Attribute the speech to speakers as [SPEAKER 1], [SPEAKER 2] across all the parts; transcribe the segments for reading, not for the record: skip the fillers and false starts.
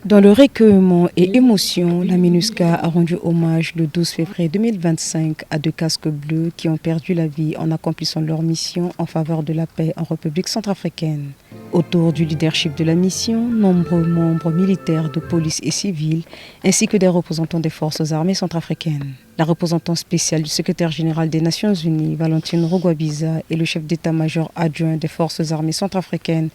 [SPEAKER 1] Dans le recueillement et émotion, la MINUSCA a rendu hommage le 12 février 2025 à 2 casques bleus qui ont perdu la vie en accomplissant leur mission en faveur de la paix en République centrafricaine. Autour du leadership de la mission, nombreux membres militaires de police et civils, ainsi que des représentants des forces armées centrafricaines. La représentante spéciale du secrétaire général des Nations Unies, Valentine Rugwabiza, et le chef d'état-major adjoint des forces armées centrafricaines,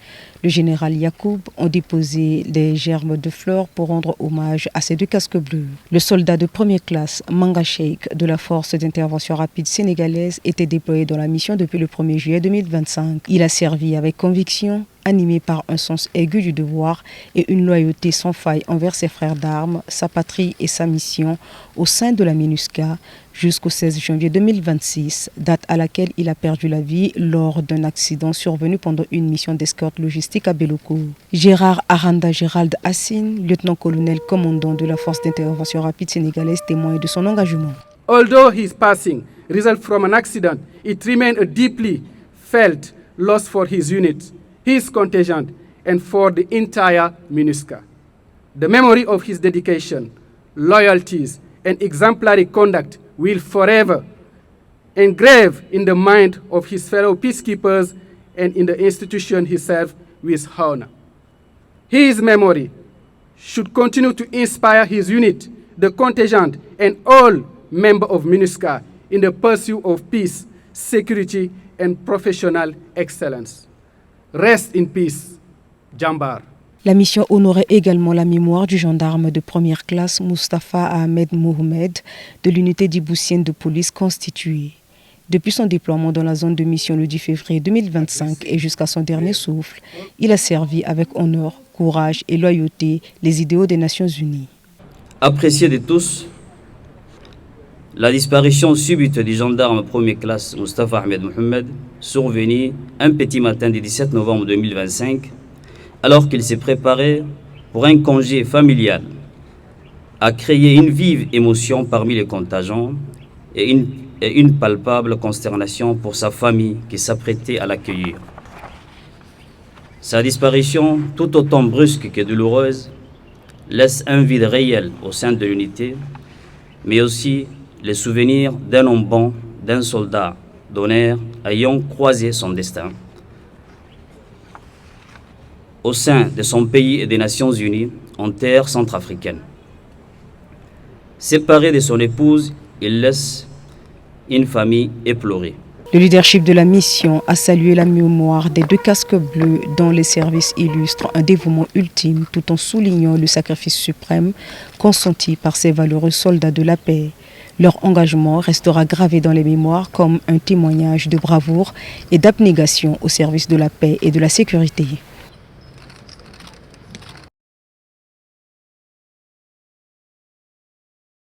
[SPEAKER 1] le général Yacoub, ont déposé des germes de fleurs pour rendre hommage à ces 2 casques bleus. Le soldat de première classe, Manga Sheikh, de la force d'intervention rapide sénégalaise, était déployé dans la mission depuis le 1er juillet 2025. Il a servi avec conviction, animé par un sens aigu du devoir et une loyauté sans faille envers ses frères d'armes, sa patrie et sa mission au sein de la MINUSCA jusqu'au 16 janvier 2026, date à laquelle il a perdu la vie lors d'un accident survenu pendant une mission d'escorte logistique à Beloko. Gérard Aranda Gérald Assine, lieutenant-colonel commandant de la force d'intervention rapide sénégalaise, témoigne de son engagement.
[SPEAKER 2] Although his passing resulted from an accident, it remained a deeply felt loss for his unit, his contingent, and for the entire MINUSCA. The memory of his dedication, loyalties, and exemplary conduct will forever engrave in the mind of his fellow peacekeepers and in the institution he served with honor. His memory should continue to inspire his unit, the contingent, and all members of MINUSCA in the pursuit of peace, security, and professional excellence. Rest in peace, Jambar.
[SPEAKER 1] La mission honorait également la mémoire du gendarme de première classe Mustafa Ahmed Mohamed de l'unité djiboutienne de police constituée. Depuis son déploiement dans la zone de mission le 10 février 2025 et jusqu'à son dernier souffle, il a servi avec honneur, courage et loyauté les idéaux des Nations Unies.
[SPEAKER 3] Apprécié de tous, la disparition subite du gendarme première classe Mustafa Ahmed Mohamed, survenue un petit matin du 17 novembre 2025, alors qu'il s'est préparé pour un congé familial, a créé une vive émotion parmi les contingents et une palpable consternation pour sa famille qui s'apprêtait à l'accueillir. Sa disparition, tout autant brusque que douloureuse, laisse un vide réel au sein de l'unité, mais aussi les souvenirs d'un homme bon, d'un soldat d'honneur ayant croisé son destin au sein de son pays et des Nations Unies en terre centrafricaine. Séparé de son épouse, il laisse une famille éplorée.
[SPEAKER 1] Le leadership de la mission a salué la mémoire des 2 casques bleus dont les services illustrent un dévouement ultime tout en soulignant le sacrifice suprême consenti par ces valeureux soldats de la paix. Leur engagement restera gravé dans les mémoires comme un témoignage de bravoure et d'abnégation au service de la paix et de la sécurité.